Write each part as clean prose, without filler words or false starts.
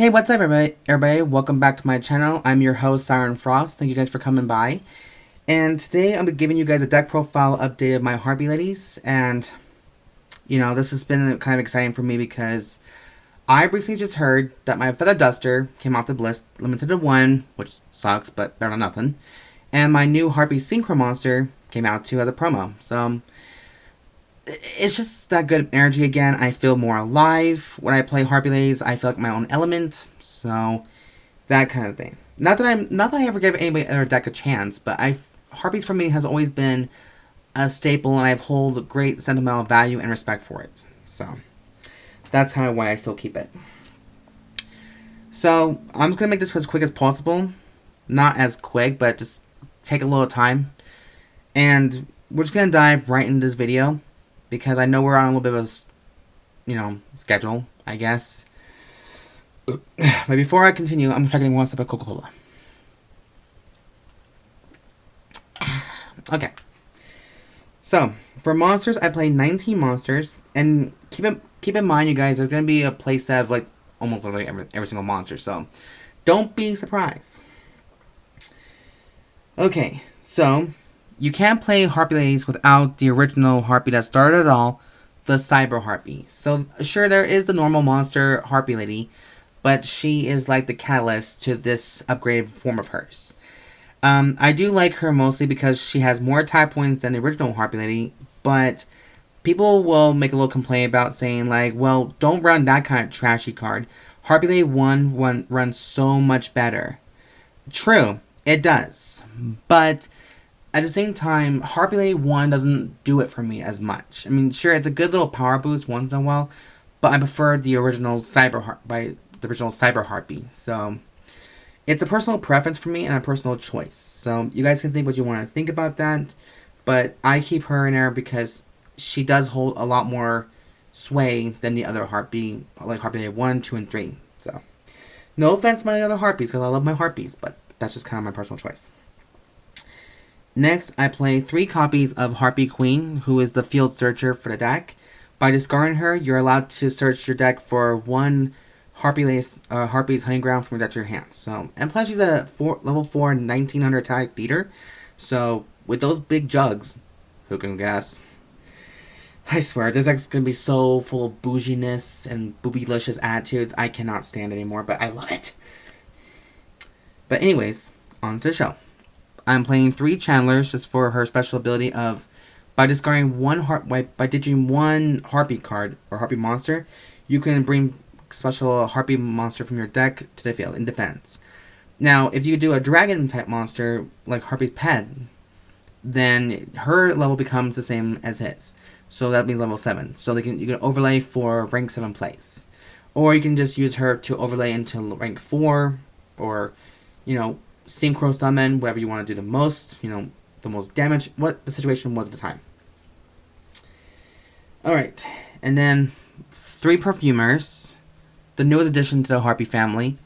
Hey, what's up, everybody? Welcome back to my channel. I'm your host, Siren Frost. Thank you guys for coming by. And today, I'm giving you guys a deck profile update of my Harpie ladies. And, this has been kind of exciting for me because I recently just heard that my Feather Duster came off the list, limited to 1, which sucks, but better than nothing. And my new Harpie Synchro Monster came out too as a promo. So, it's just that good energy again. I feel more alive when I play Harpie ladies. I feel like my own element. So, that kind of thing. Not that I ever gave anybody other deck a chance, but Harpies for me has always been a staple, and I've hold great sentimental value and respect for it. So, that's kind of why I still keep it. So, I'm just going to make this as quick as possible. Not as quick, but just take a little time. And we're just going to dive right into this video, because I know we're on a little bit of a, schedule, I guess. But before I continue, I'm going to try getting one sip of Coca-Cola. Okay. So, for monsters, I play 19 monsters. And keep in mind, you guys, there's going to be a playset of, almost literally every single monster. So, don't be surprised. Okay, so you can't play Harpie ladies without the original Harpie that started it all, the Cyber Harpie. So, sure, there is the normal monster Harpie lady, but she is like the catalyst to this upgraded form of hers. I do like her mostly because she has more attack points than the original Harpie lady, but people will make a little complaint about saying, well, don't run that kind of trashy card. Harpie Lady 1 runs so much better. True, it does, but at the same time, Harpie Lady 1 doesn't do it for me as much. I mean, sure, it's a good little power boost once in a while, but I prefer the original Cyber Harpie. So, it's a personal preference for me and a personal choice. So, you guys can think what you want to think about that, but I keep her in there because she does hold a lot more sway than the other Harpie, like Harpie Lady 1, 2, and 3. So, no offense to my other Harpies, because I love my Harpies, but that's just kind of my personal choice. Next, I play 3 copies of Harpie Queen, who is the field searcher for the deck. By discarding her, you're allowed to search your deck for 1 Harpie's Hunting Ground from your deck to your hand. So, and plus she's a level 4 1900 attack beater. So, with those big jugs, who can guess? I swear, this deck's gonna be so full of bouginess and boobylicious attitudes. I cannot stand it anymore, but I love it. But anyways, on to the show. I'm playing 3 Channelers just for her special ability of, by discarding by ditching 1 Harpie card or Harpie monster, you can bring special Harpie monster from your deck to the field in defense. Now, if you do a dragon type monster like Harpie's pet, then her level becomes the same as his. So that means level 7. So you can overlay for rank 7 plays. Or you can just use her to overlay into rank 4, or, synchro summon, whatever you want to do the most, the most damage, what the situation was at the time. Alright, and then 3 Perfumers, the newest addition to the Harpie family.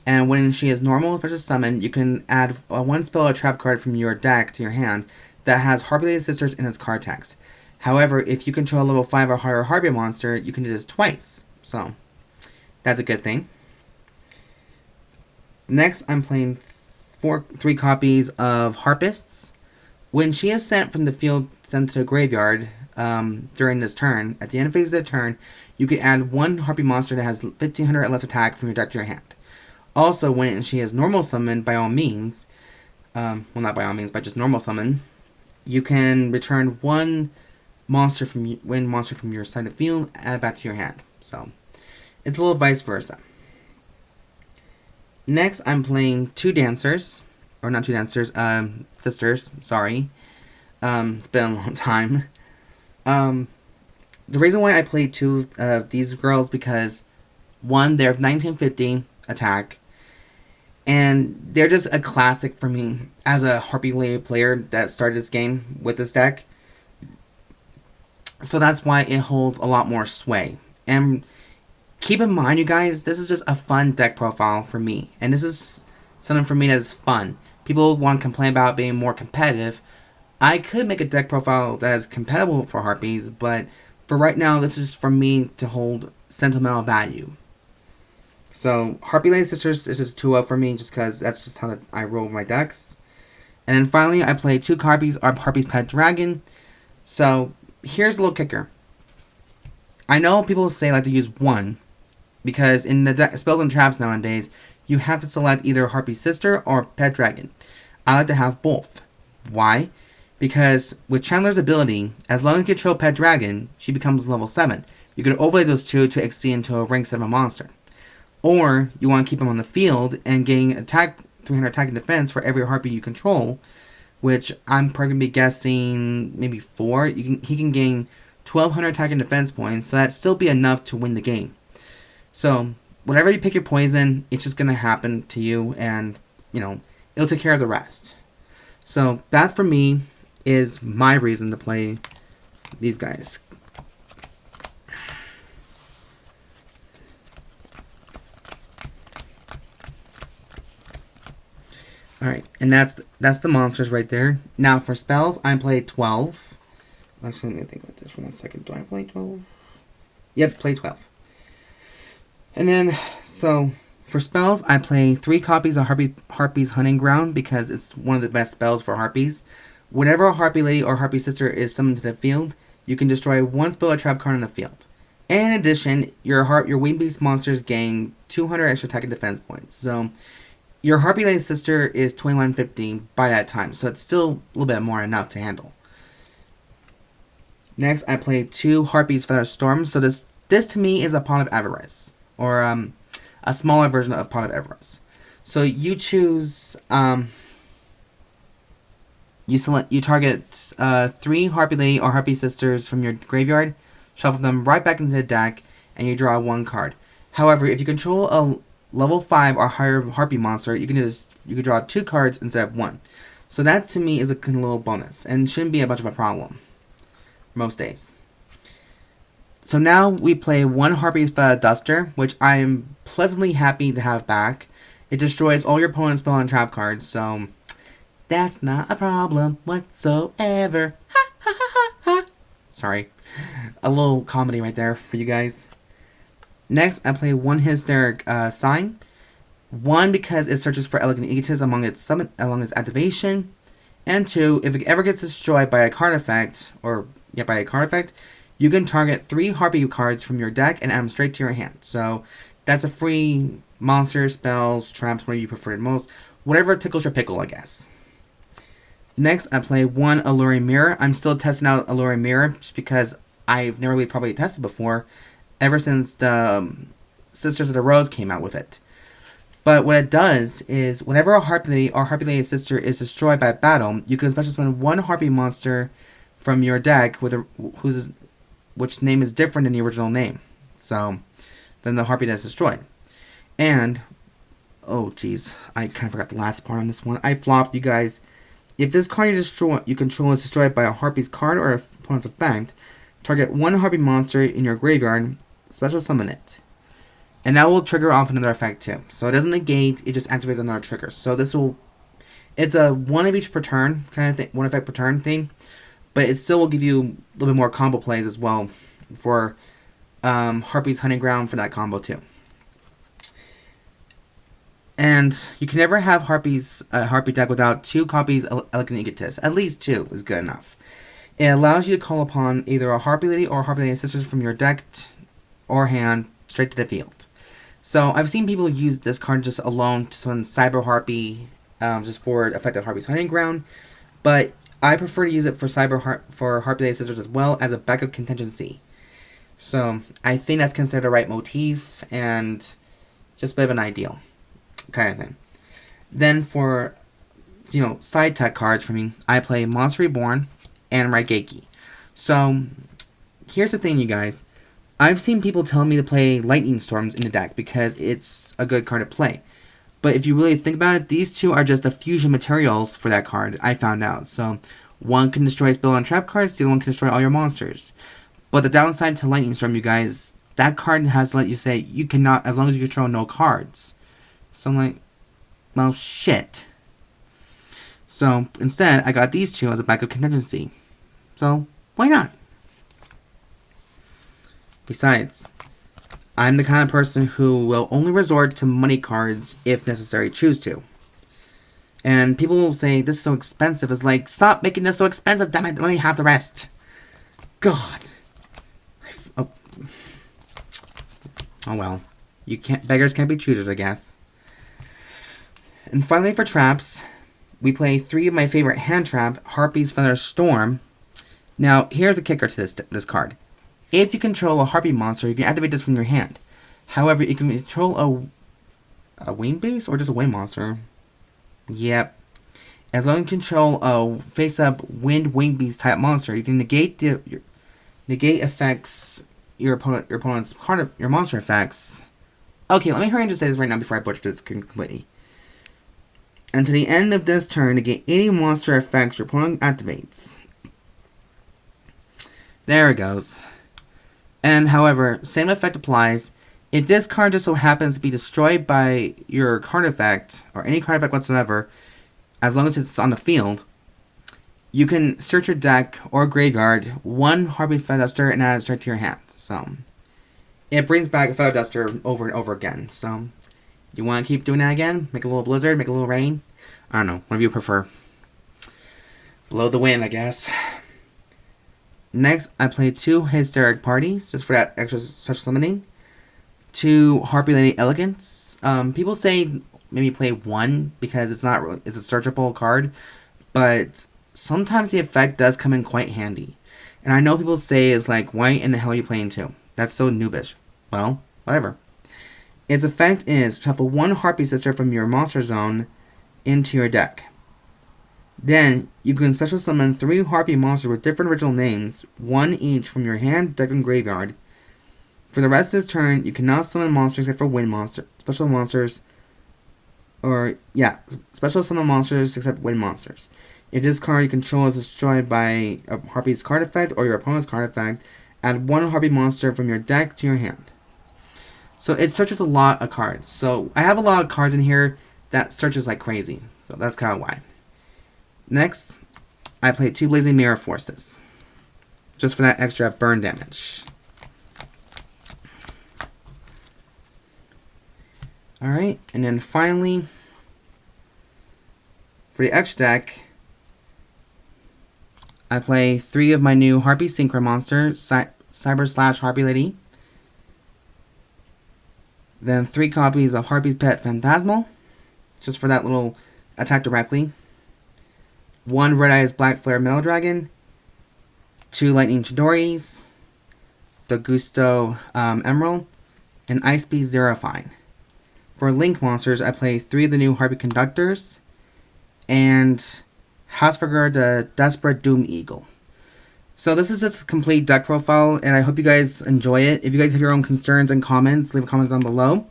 And when she is normal special summon, you can add 1 spell or trap card from your deck to your hand that has Harpie Lady Sisters in its card text. However, if you control a level 5 or higher Harpie monster, you can do this twice. So, that's a good thing. Next, I'm playing 3 copies of Harpists. When she is sent from the field, sent to the graveyard during this turn, at the end of phase of the turn, you can add 1 Harpie monster that has 1500 or less attack from your deck to your hand. Also, when she is normal summoned, by all means, well, not by all means, but just normal summon, you can return 1 monster from your side of the field, add it back to your hand. So, it's a little vice versa. Next, I'm playing 2 dancers, or not 2 dancers, sisters, sorry. It's been a long time. The reason why I played 2 of these girls, because 1, they're 1950 attack, and they're just a classic for me as a Harpie Lady player that started this game with this deck. So that's why it holds a lot more sway. And keep in mind, you guys, this is just a fun deck profile for me. And this is something for me that's fun. People want to complain about being more competitive. I could make a deck profile that is compatible for Harpies, but for right now, this is for me to hold sentimental value. So Harpie Lady Sisters is just 2 up for me, just because that's just how I roll my decks. And then finally, I play 2 Harpies of Harpie's Pet Dragon. So here's a little kicker. I know people say like to use 1, because in the spells and traps nowadays, you have to select either Harpie Sister or Pet Dragon. I like to have both. Why? Because with Channeler's ability, as long as you control Pet Dragon, she becomes level 7. You can overlay those 2 to exceed into a rank 7 monster. Or you want to keep him on the field and gain attack 300 attack and defense for every Harpie you control, which I'm probably going to be guessing maybe 4. He can gain 1200 attack and defense points, so that'd still be enough to win the game. So whenever you pick your poison, it's just going to happen to you, and it'll take care of the rest. So that for me is my reason to play these guys. Alright, and that's the monsters right there. Now for spells, I play 12. Actually, let me think about this for 1 second. Do I play 12? Yep, play 12. And then, so, for spells, I play 3 copies of Harpie's Hunting Ground, because it's one of the best spells for Harpies. Whenever a Harpie Lady or Harpie Sister is summoned to the field, you can destroy 1 spell or trap card on the field. And in addition, your Wing Beast monsters gain 200 extra attack and defense points. So your Harpie Lady Sister is 2150 by that time, so it's still a little bit more enough to handle. Next, I play 2 Harpie's Feather Storm. So this to me is a Pot of Avarice, or a smaller version of Pot of Avarice. So you choose, you target 3 Harpie Lady or Harpie Sisters from your graveyard, shuffle them right back into the deck, and you draw 1 card. However, if you control a level 5 or higher Harpie monster, you can draw 2 cards instead of 1. So that to me is a little bonus, and shouldn't be a much of a problem most days. So now we play 1 Harpie's Duster, which I am pleasantly happy to have back. It destroys all your opponent's spell and trap cards, so that's not a problem whatsoever. Ha ha ha ha ha. Sorry. A little comedy right there for you guys. Next, I play 1 Hysteric Sign. 1, because it searches for Elegant Egotist along its activation. And 2, if it ever gets destroyed by a card effect, you can target 3 Harpie cards from your deck and add them straight to your hand. So that's a free monster, spells, traps, whatever you prefer most. Whatever tickles your pickle, I guess. Next, I play 1 Alluring Mirror. I'm still testing out Alluring Mirror just because I've never really probably tested before, ever since the Sisters of the Rose came out with it. But what it does is, whenever a Harpie Lady or Harpie Lady Sister is destroyed by battle, you can special summon 1 Harpie monster from your deck which name is different than the original name. So, than the Harpie that's destroyed. And, oh jeez, I kind of forgot the last part on this one. I flopped, you guys. If this card you control is destroyed by a Harpie's card or opponent's effect, target 1 Harpie monster in your graveyard, special summon it. And that will trigger off another effect too. So it doesn't negate, it just activates another trigger. So it's a 1 of each per turn kind of thing, 1 effect per turn thing. But it still will give you a little bit more combo plays as well for Harpie's Hunting Ground for that combo too. And you can never have Harpie's Harpie deck without 2 copies of Elegant Egotist. At least 2 is good enough. It allows you to call upon either a Harpie Lady or Harpie Lady Sisters from your deck or hand straight to the field. So I've seen people use this card just alone to summon Cyber Harpie, just for effective Harpie's Hunting Ground. But I prefer to use it for Harpie Lady Sisters as well as a backup contingency. So I think that's considered the right motif and just a bit of an ideal kind of thing. Then for side tech cards for me, I play Monster Reborn and Raigeki. So here's the thing, you guys. I've seen people tell me to play Lightning Storms in the deck because it's a good card to play. But if you really think about it, these 2 are just the fusion materials for that card, I found out. So, 1 can destroy spell and trap cards, the other 1 can destroy all your monsters. But the downside to Lightning Storm, you guys, that card has to let you say, you cannot, as long as you control no cards. So I'm like, well, shit. So, instead, I got these 2 as a backup contingency. So, why not? Besides, I'm the kind of person who will only resort to money cards if necessary, choose to. And people will say, this is so expensive. It's like, stop making this so expensive, damn it, let me have the rest. God. Oh, oh well. Beggars can't be choosers, I guess. And finally for traps, we play 3 of my favorite hand trap, Harpie's Feather Storm. Now, here's a kicker to this card. If you control a Harpie monster, you can activate this from your hand. However, you can control a wing base or just a wind monster. Yep. As long as you control a face-up wind wing beast type monster, you can negate effects your opponent's card, your monster effects. Okay, let me hurry and just say this right now before I butcher this completely. Until the end of this turn, negate any monster effects your opponent activates. There it goes. And however, same effect applies. If this card just so happens to be destroyed by your card effect, or any card effect whatsoever, as long as it's on the field, you can search your deck or graveyard 1 Harpie Feather Duster and add it straight to your hand. So, it brings back a Feather Duster over and over again. So, you want to keep doing that again? Make a little blizzard, make a little rain? I don't know, whatever you prefer. Blow the wind, I guess. Next, I play 2 Hysteric Parties, just for that extra special summoning. 2 Harpie Lady Elegance. People say maybe play 1 because it's not really, it's a searchable card, but sometimes the effect does come in quite handy. And I know people say it's like, why in the hell are you playing 2? That's so noobish. Well, whatever. Its effect is shuffle 1 Harpie sister from your monster zone into your deck. Then, you can special summon 3 Harpie monsters with different original names, 1 each from your hand, deck, and graveyard. For the rest of this turn, you cannot summon monsters except for wind monsters, special summon monsters except wind monsters. If this card you control is destroyed by a Harpie's card effect or your opponent's card effect, add 1 Harpie monster from your deck to your hand. So it searches a lot of cards. So I have a lot of cards in here that searches like crazy. So that's kind of why. Next, I play 2 Blazing Mirror Forces, just for that extra burn damage. Alright, and then finally, for the extra deck, I play 3 of my new Harpie Synchro monsters, Cyber / Harpie Lady. Then 3 copies of Harpie's Pet Phantasmal, just for that little attack directly. 1 Red Eyes Black Flare Metal Dragon. 2 Lightning Chidoris. Daigusto Emeral. And Beast Zerofyne. For Link monsters, I play 3 of the new Harpie Conductors. And Hraevelgr the Desperate Doom Eagle. So this is just a complete deck profile, and I hope you guys enjoy it. If you guys have your own concerns and comments, leave comments down below.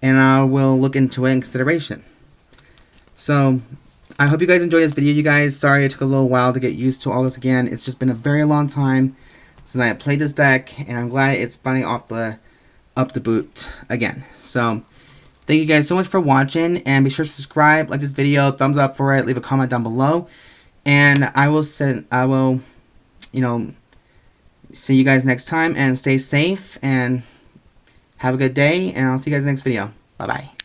And I will look into it in consideration. So, I hope you guys enjoyed this video, you guys. Sorry it took a little while to get used to all this again. It's just been a very long time since I played this deck, and I'm glad it's finally up the boot again. So, thank you guys so much for watching, and be sure to subscribe, like this video, thumbs up for it, leave a comment down below, and I will see you guys next time, and stay safe, and have a good day, and I'll see you guys in the next video. Bye-bye.